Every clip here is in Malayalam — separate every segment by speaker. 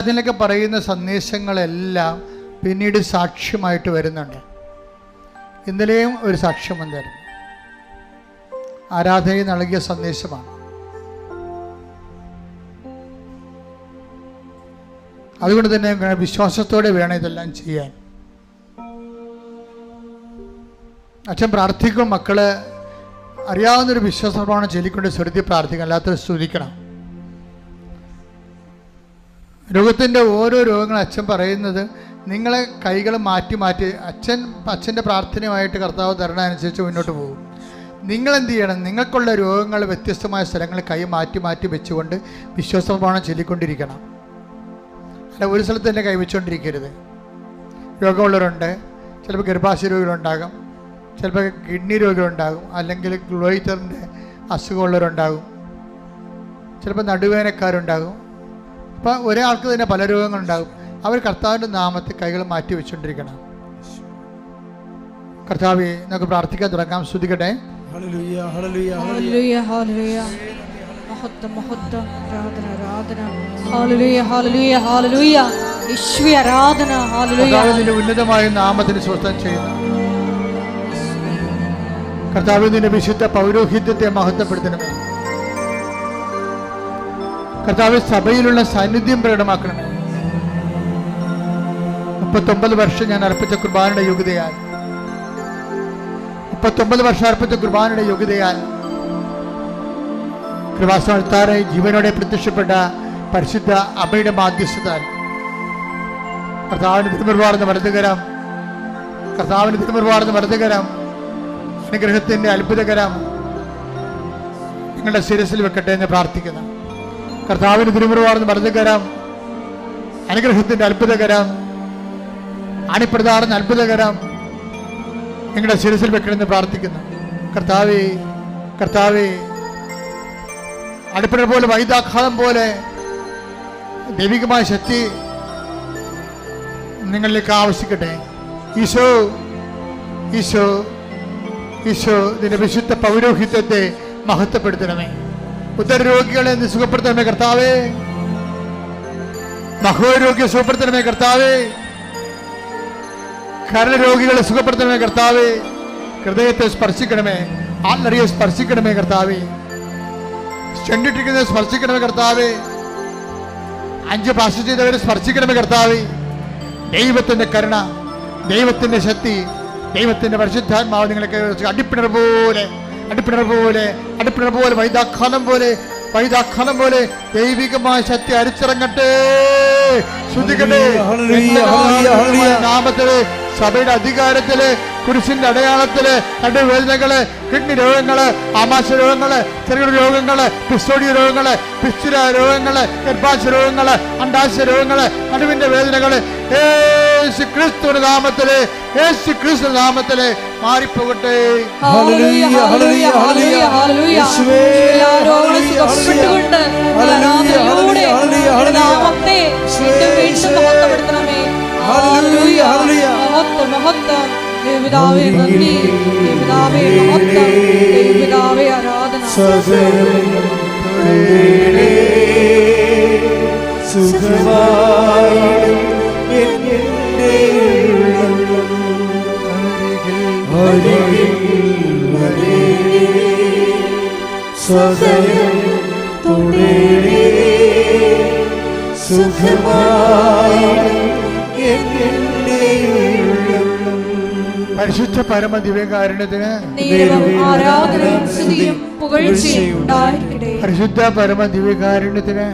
Speaker 1: അതിലൊക്കെ പറയുന്ന സന്ദേശങ്ങളെല്ലാം പിന്നീട് സാക്ഷ്യമായിട്ട് വരുന്നുണ്ട്. ഇന്നലെയും ഒരു സാക്ഷ്യം വന്നായിരുന്നു. ആരാധനയിൽ നൽകിയ സന്ദേശമാണ്. അതുകൊണ്ട് തന്നെ വിശ്വാസത്തോടെ വേണം ഇതെല്ലാം ചെയ്യാൻ. അച്ഛൻ പ്രാർത്ഥിക്കും, മക്കള് അറിയാവുന്നൊരു വിശ്വാസപ്രമാണം ചൊല്ലിക്കൊണ്ട് സ്വരത്തിൽ പ്രാർത്ഥിക്കണം, അല്ലാത്തത് സ്തുതിക്കണം. രോഗത്തിൻ്റെ ഓരോ രോഗങ്ങളും അച്ഛൻ പറയുന്നത് നിങ്ങളെ കൈകൾ മാറ്റി മാറ്റി അച്ഛൻ്റെ പ്രാർത്ഥനയുമായിട്ട് കർത്താവ് തരണമനുസരിച്ച് മുന്നോട്ട് പോകും. നിങ്ങളെന്ത് ചെയ്യണം? നിങ്ങൾക്കുള്ള രോഗങ്ങൾ വ്യത്യസ്തമായ സ്ഥലങ്ങളിൽ കൈ മാറ്റി മാറ്റി വെച്ചുകൊണ്ട് വിശ്വാസപ്രമാണം ചൊല്ലിക്കൊണ്ടിരിക്കണം. അല്ല ഒരു സ്ഥലത്ത് തന്നെ കൈവച്ചുകൊണ്ടിരിക്കരുത്. രോഗമുള്ളവരുണ്ട്, ചിലപ്പോൾ ഗർഭാശയ രോഗികളുണ്ടാകും, ചിലപ്പോൾ കിഡ്നി രോഗികളുണ്ടാകും, അല്ലെങ്കിൽ ഗ്ലോയിറ്ററിൻ്റെ അസുഖമുള്ളവരുണ്ടാകും, ചിലപ്പോൾ നടുവേനക്കാരുണ്ടാകും. അപ്പോൾ ഒരാൾക്ക് തന്നെ പല രോഗങ്ങളുണ്ടാകും. അവർ കർത്താവിൻ്റെ നാമത്തിൽ കൈകൾ മാറ്റി വെച്ചുകൊണ്ടിരിക്കണം. കർത്താവേ, നമുക്ക് പ്രാർത്ഥിക്കാൻ തുടങ്ങാം. സ്തുതിക്കട്ടെ.
Speaker 2: ഹല്ലേലൂയ, ഹല്ലേലൂയ, ഹല്ലേലൂയ, ഹല്ലേലൂയ. മഹത്വം, മഹത്വം, ആരാധന, ആരാധന. ഹല്ലേലൂയ, ഹല്ലേലൂയ, ഹല്ലേലൂയ. യേശുവേ ആരാധന. ഹല്ലേലൂയ.
Speaker 1: കർത്താവിന്റെ ഉന്നതമായ നാമത്തിന് സ്വസ്ഥം ചെയ്യുന്നു. കർത്താവിന്റെ വിശുദ്ധ പൗരോഹിത്യത്തെ മഹത്വപ്പെടുത്തണമേ. കർത്താവ് സഭയിലുള്ള സാന്നിധ്യം പ്രകടമാക്കണമേ. 39 വർഷം ഞാൻ അർപ്പിച്ച കുർബാനയുടെ യോഗ്യതയാൽ 39 വർഷം അർപ്പിച്ച കുർബാനയുടെ യോഗ്യതയാൽ കൃപാസ്ഥാനത്താറെ ജീവനോടെ പ്രത്യക്ഷപ്പെട്ട പരിശുദ്ധ അമ്മയുടെ മാധ്യസ്ഥതാൽ കർത്താവിന് തിരുമുറുവാർന്ന വലതുകരം, കർത്താവിന് തിരുമുറുവാർന്ന വലതുകരം, അനുഗ്രഹത്തിന്റെ അത്ഭുതകരം നിങ്ങളുടെ ശിരസിൽ വെക്കട്ടെ എന്ന് പ്രാർത്ഥിക്കുന്നു. കർത്താവിന് തിരുമുറുവാർന്ന വലതുകരം, അനുഗ്രഹത്തിന്റെ അത്ഭുതകരം, അണിപ്രധാന അത്ഭുതകരം നിങ്ങളുടെ ശിരസിൽ വെക്കണമെന്ന് പ്രാർത്ഥിക്കുന്നു. കർത്താവേ, കർത്താവേ, അടിപ്പിട പോലെ വൈദാഘാതം പോലെ ദൈവികമായ ശക്തി നിങ്ങളിലേക്ക് ആവശ്യിക്കട്ടെ. ഈശോ, ഈശോ, ഈശോ നിന്റെ വിശുദ്ധ പൗരോഹിത്യത്തെ മഹത്വപ്പെടുത്തണമേ. ഉദരരോഗികളെ നീ സുഖപ്പെടുത്തണമേ കർത്താവേ. മഹോരോഗ്യ സുഖപ്പെടുത്തണമേ കർത്താവേ. കരളരോഗികളെ സുഖപ്പെടുത്തണമേ കർത്താവേ. ഹൃദയത്തെ സ്പർശിക്കണമേ, ആത്മറിയെ സ്പർശിക്കണമേ കർത്താവേ. ചെണ്ടിട്ടിരിക്കുന്നവരെ സ്പർശിക്കണമേ കർത്താവേ. 5 ഭാഷ ചെയ്തവരെ സ്പർശിക്കണമേ കർത്താവേ. ദൈവത്തിന്റെ കരുണ, ദൈവത്തിന്റെ ശക്തി, ദൈവത്തിന്റെ പരിശുദ്ധാത്മാവ് നിങ്ങളെ അടിപ്പിണർ പോലെ അടിപ്പിണർ പോലെ അടിപ്പിണർ പോലെ വൈദാഘാതം പോലെ വൈദാഘാതം പോലെ ദൈവികമായ ശക്തി അരിച്ചിറങ്ങട്ടെ. ശ്രദ്ധിക്കട്ടെ. നാമത്തില്, സഭയുടെ അധികാരത്തില്, കുരിശിന്റെ അടയാളത്തില്, നടുവേദനകള്, കിഡ്നി രോഗങ്ങള്, ആമാശ രോഗങ്ങള്, ചെറുകിട രോഗങ്ങള്, പിസ്റ്റോഡിയ രോഗങ്ങള്, പിസ്റ്റുല രോഗങ്ങള്, ഗർഭാശയ രോഗങ്ങള്, അണ്ടാശയ രോഗങ്ങള്, നടുവിന്റെ വേദനകള് യേശു ക്രിസ്തുവിന്റെ നാമത്തില്, യേശു ക്രിസ്തുവിന്റെ നാമത്തില് മാറിപ്പോകട്ടെ.
Speaker 2: ഹല്ലേലൂയ, ഹല്ലേലൂയ, ഹല്ലേലൂയ, ഹല്ലേലൂയ. യേശുവേ സുഖപ്പെട്ടുകൊണ്ട് ആരാധനയോടെ നാമത്തെ വീണ്ടും മഹത്വപ്പെടുത്തണമേ. ഹല്ലേലൂയ, ഹല്ലേലൂയ. മഹത്വം, മഹത്വം. ദൈവപിതാവേ നന്ദി, ദൈവപിതാവേ മഹത്വം, ദൈവപിതാവേ ആരാധന. സുഖമായി എന്റെ സദയം തുടരേ, സുഖമായി
Speaker 1: പരിശുദ്ധ പരമ ദിവ്യകാരുണ്യത്തിന്
Speaker 2: ആരാധനയും സ്തുതിയും പുകഴ്ചയും ഉണ്ടായിരിക്കട്ടെ.
Speaker 1: പരിശുദ്ധ പരമ ദിവ്യകാരുണ്യത്തിന്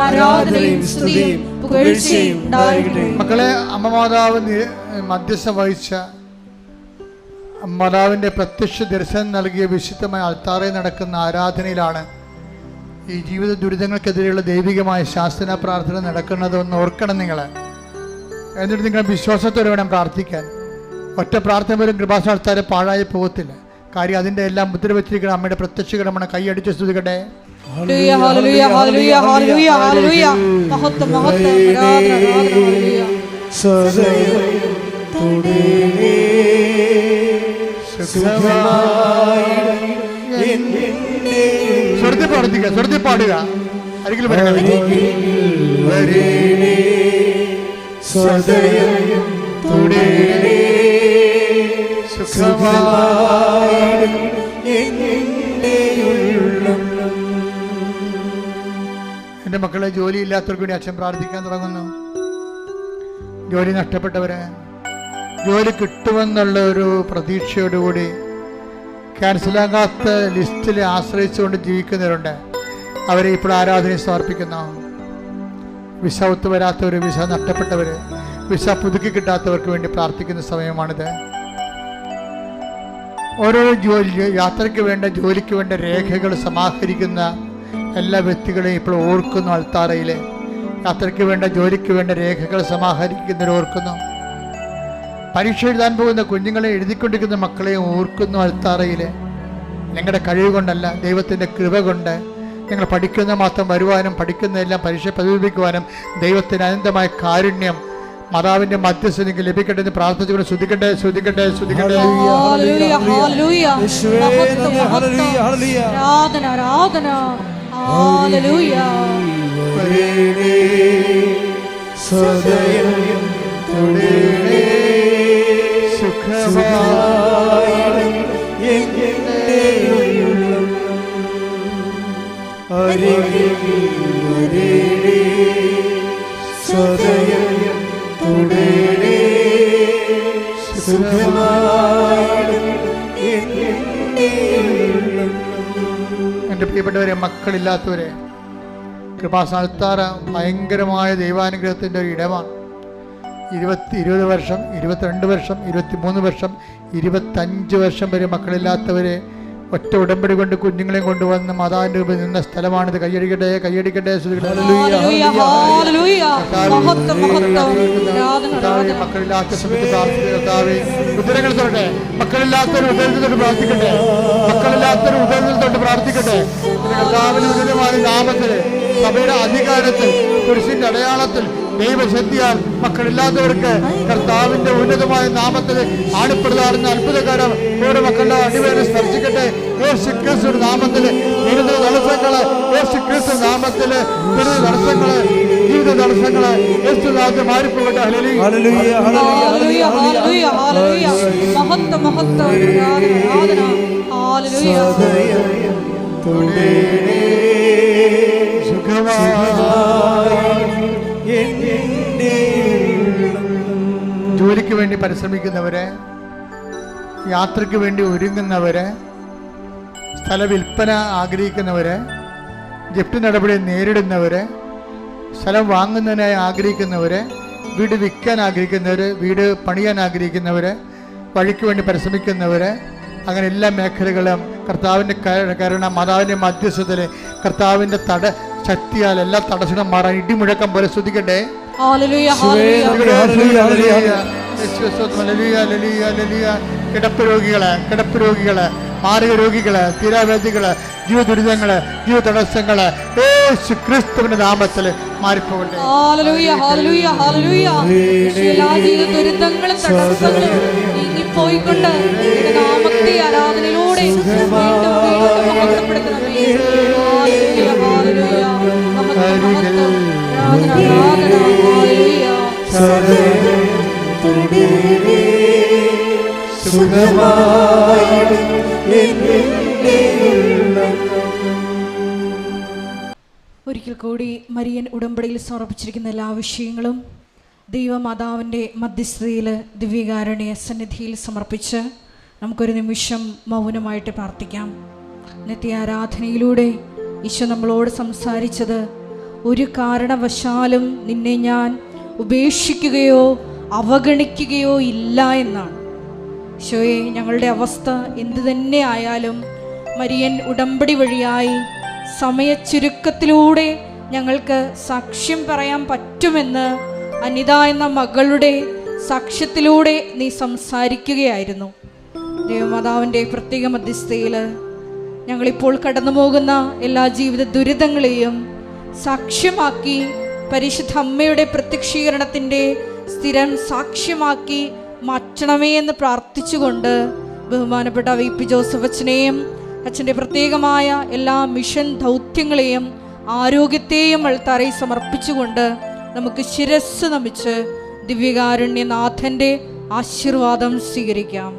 Speaker 2: ആരാധനയും സ്തുതിയും പുകഴ്ചയും ഉണ്ടായിരിക്കട്ടെ.
Speaker 1: മക്കളെ, അമ്മമാതാവ് മധ്യസ്ഥ വഹിച്ച മാതാവിന്റെ പ്രത്യക്ഷ ദർശനം നൽകിയ വിശുദ്ധമായ അൾത്താറയിൽ നടക്കുന്ന ആരാധനയിലാണ് ഈ ജീവിത ദുരിതങ്ങൾക്കെതിരെയുള്ള ദൈവികമായ ശാസ്ത്ര പ്രാർത്ഥന നടക്കുന്നതെന്ന് ഓർക്കണം നിങ്ങൾ. എന്നിട്ട് നിങ്ങൾ വിശ്വാസത്തോടെ വേണം പ്രാർത്ഥിക്കാൻ. ഒറ്റ പ്രാർത്ഥന പോലും കൃപാസ്ഥാനത്താരെ പാഴായി പോകത്തില്ല. കാര്യം അതിൻ്റെ എല്ലാം മുദ്ര വെച്ചിരിക്കുന്ന അമ്മയുടെ പ്രത്യക്ഷകരമാണ്. കൈയടിച്ച് സ്തുതിക്കട്ടെ.
Speaker 2: ഹല്ലേലൂയ, ഹല്ലേലൂയ, ഹല്ലേലൂയ, ഹല്ലേലൂയ, ഹല്ലേലൂയ. മഹത്വം, മഹത്വം, ആരാധന, ആരാധന, ഹല്ലേലൂയ. സദയം തുടരേ, സുഖമായി
Speaker 1: സ്വർത്തി പ്രാർത്ഥിക്കുക, സ്വർത്തി പാടുക. അരികിൽ വരണമേ.
Speaker 3: സദയം തുടരണേ സുഖമായി
Speaker 1: എൻ്റെ മക്കളെ ജോലിയില്ലാത്തവർക്ക് വേണ്ടി അച്ഛൻ പ്രാർത്ഥിക്കാൻ തുടങ്ങുന്നു. ജോലി നഷ്ടപ്പെട്ടവരെ ജോലി കിട്ടുമെന്നുള്ള ഒരു പ്രതീക്ഷയോടുകൂടി ക്യാൻസലാകാത്ത ലിസ്റ്റിൽ ആശ്രയിച്ചുകൊണ്ട് ജീവിക്കുന്നവരുണ്ട്. അവരെ ഇപ്പോൾ ആരാധനയെ സമർപ്പിക്കുന്നു. വിസ ഒത്തു വരാത്തവർ, വിസ നഷ്ടപ്പെട്ടവർ, വിസ പുതുക്കി കിട്ടാത്തവർക്ക് വേണ്ടി പ്രാർത്ഥിക്കുന്ന സമയമാണിത്. ഓരോ യാത്രയ്ക്ക് വേണ്ട, ജോലിക്ക് വേണ്ട രേഖകൾ സമാഹരിക്കുന്ന എല്ലാ വ്യക്തികളെയും ഇപ്പോൾ ഓർക്കുന്നു. അൾത്താറയിൽ യാത്രയ്ക്ക് വേണ്ട, ജോലിക്ക് വേണ്ട രേഖകൾ സമാഹരിക്കുന്നവർ ഓർക്കുന്നു. പരീക്ഷ എഴുതാൻ പോകുന്ന കുഞ്ഞുങ്ങളെ, എഴുതിക്കൊണ്ടിരിക്കുന്ന മക്കളെയും ഓർക്കുന്നു. അൾത്താറയിൽ നിങ്ങളുടെ കഴിവ് കൊണ്ടല്ല, ദൈവത്തിൻ്റെ കൃപ കൊണ്ട് നിങ്ങൾ പഠിക്കുന്ന മാത്രം വരുവാനും പഠിക്കുന്നതെല്ലാം പരീക്ഷ പ്രതിഫലിപ്പിക്കുവാനും ദൈവത്തിന് അനന്തമായ കാരുണ്യം, മാതാവിന്റെ മധ്യസ്ഥ നിങ്ങൾക്ക് ലഭിക്കട്ടെ എന്ന് പ്രാർത്ഥിച്ചുകൊണ്ട് ശ്രുതിക്കട്ടെ, ശ്രുതിക്കട്ടെ, ശ്രുതിക്കട്ടെ. എൻ്റെ പ്രിയപ്പെട്ടവരെ, മക്കളില്ലാത്തവരെ, കൃപാസ്ഥാനത്താറ ഭയങ്കരമായ ദൈവാനുഗ്രഹത്തിൻ്റെ ഒരു ഇടമാണ്. 20 വർഷം, 22 വർഷം, 23 വർഷം, 25 വർഷം വരെ മക്കളില്ലാത്തവരെ ഒറ്റ ഉടമ്പടി കൊണ്ട് കുഞ്ഞുങ്ങളെയും കൊണ്ടുവന്ന് മാതാവിന്റെ രൂപത്തിൽ നിന്ന സ്ഥലമാണിത്. കയ്യടിക്കട്ടെ, കയ്യടിക്കട്ടെ. മക്കളില്ലാത്ത സമയത്ത് പ്രാർത്ഥിക്കട്ടെ. ഉദരങ്ങൾ തൊട്ടെ, മക്കളില്ലാത്തൊരു ഉദരത്തിൽ തൊട്ട് പ്രാർത്ഥിക്കട്ടെ. മക്കളില്ലാത്തൊരു ഉദരത്തിൽ തൊട്ട് പ്രാർത്ഥിക്കട്ടെ. കർത്താവിന്റെ ഉന്നതമായ നാമത്തിൽ, സഭയുടെ അധികാരത്തിൽ, കുരിശിന്റെ അടയാളത്തിൽ, ദൈവശക്തിയാൽ മക്കളില്ലാത്തവർക്ക് കർത്താവിന്റെ ഉന്നതമായ നാമത്തിൽ ആണിപ്പെടുത്താറുന്ന അത്ഭുതകാരം ഓരോ മക്കളുടെ അടിവേറെ സ്പർശിക്കട്ടെ. യേശു ക്രിസ്തു നാമത്തില് വിരുദ്ധ തടസ്സങ്ങള്, യേശു ക്രിസ്തു നാമത്തില് വിരുദ്ധ തടസ്സങ്ങള്, ജീവിത തടസ്സങ്ങള് യേശുനാഥ് മാറിപ്പോകട്ടെ. ജോലിക്ക് വേണ്ടി പരിശ്രമിക്കുന്നവരെ, യാത്രയ്ക്ക് വേണ്ടി ഒരുങ്ങുന്നവരെ, സ്ഥല വിൽപ്പന ആഗ്രഹിക്കുന്നവരെ, ജപ്തി നടപടി നേരിടുന്നവരെ, സ്ഥലം വാങ്ങുന്നതിനായി ആഗ്രഹിക്കുന്നവരെ, വീട് വിൽക്കാൻ ആഗ്രഹിക്കുന്നവർ, വീട് പണിയാൻ ആഗ്രഹിക്കുന്നവരെ, വഴിക്ക് വേണ്ടി പരിശ്രമിക്കുന്നവരെ, അങ്ങനെ എല്ലാ മേഖലകളും കർത്താവിൻ്റെ കരുണ, മാതാവിൻ്റെ മധ്യസ്ഥതയിൽ കർത്താവിൻ്റെ ശക്തിയാൽ എല്ലാ തടസ്സങ്ങളും മാറാൻ ഇടിമുഴക്കം പോലെ സ്തുതിക്കട്ടെ. കിടപ്പ് രോഗികള്, മാറിയ രോഗികള്, തീരാവേദികള്, ജീവ ദുരിതങ്ങള്, ജീവ തടസ്സങ്ങള് യേശു ക്രിസ്തുവിന്റെ നാമത്തിൽ മാറിപ്പോകട്ടെ.
Speaker 2: പോയിക്കൊണ്ട് നാമത്തെ ആരാധനയിലൂടെ ഒരിക്കൽ കൂടി മരിയൻ ഉടമ്പടിയിൽ സമർപ്പിച്ചിരിക്കുന്ന എല്ലാ വിഷയങ്ങളും ദൈവമാതാവിൻ്റെ മധ്യസ്ഥതയിൽ ദിവ്യകാരുണ്യ സന്നിധിയിൽ സമർപ്പിച്ച് നമുക്കൊരു നിമിഷം മൗനമായിട്ട് പ്രാർത്ഥിക്കാം. നിത്യാരാധനയിലൂടെ ഈശോ നമ്മളോട് സംസാരിച്ചത്, ഒരു കാരണവശാലും നിന്നെ ഞാൻ ഉപേക്ഷിക്കുകയോ അവഗണിക്കുകയോ ഇല്ല എന്നാണ്. ഈശോയെ, ഞങ്ങളുടെ അവസ്ഥ എന്തു തന്നെ ആയാലും മരിയൻ ഉടമ്പടി വഴിയായി സമയച്ചുരുക്കത്തിലൂടെ ഞങ്ങൾക്ക് സാക്ഷ്യം പറയാൻ പറ്റുമെന്ന് അനിത എന്ന മകളുടെ സാക്ഷ്യത്തിലൂടെ നീ സംസാരിക്കുകയായിരുന്നു. ദൈവമാതാവിൻ്റെ പ്രത്യേക മധ്യസ്ഥതയിൽ ഞങ്ങളിപ്പോൾ കടന്നു പോകുന്ന എല്ലാ ജീവിത ദുരിതങ്ങളെയും സാക്ഷ്യമാക്കി, പരിശുദ്ധ അമ്മയുടെ പ്രത്യക്ഷീകരണത്തിൻ്റെ സ്ഥിരം സാക്ഷ്യമാക്കി മാറ്റണമേ എന്ന് പ്രാർത്ഥിച്ചുകൊണ്ട് ബഹുമാനപ്പെട്ട വി പി ജോസഫ് അച്ഛനെയും അച്ഛൻ്റെ പ്രത്യേകമായ എല്ലാ മിഷൻ ദൗത്യങ്ങളെയും ആരോഗ്യത്തെയും അൾത്താരയിൽ സമർപ്പിച്ചുകൊണ്ട് നമുക്ക് ശിരസ്സ് നമിച്ച് ദിവ്യകാരുണ്യനാഥൻ്റെ ആശീർവാദം സ്വീകരിക്കാം.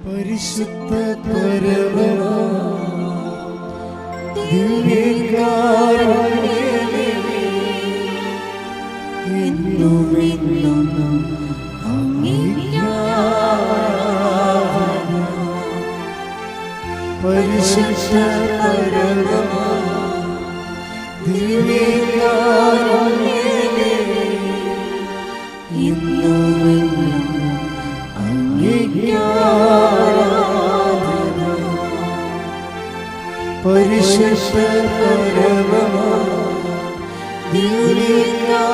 Speaker 3: പരിശുദ്ധ പരമ ദിവ്യകാരുണ്യമേ, എന്നുമെന്നും അങ്ങേക്ക് ആരാധന. പരിശുദ്ധ പരമ ദിവ്യകാരുണ്യമേ, എന്നുമെന്നും അങ്ങേക്ക് ആരാധന. പരിശുദ്ധ പരമ ദിവ്യകാരുണ്യമേ,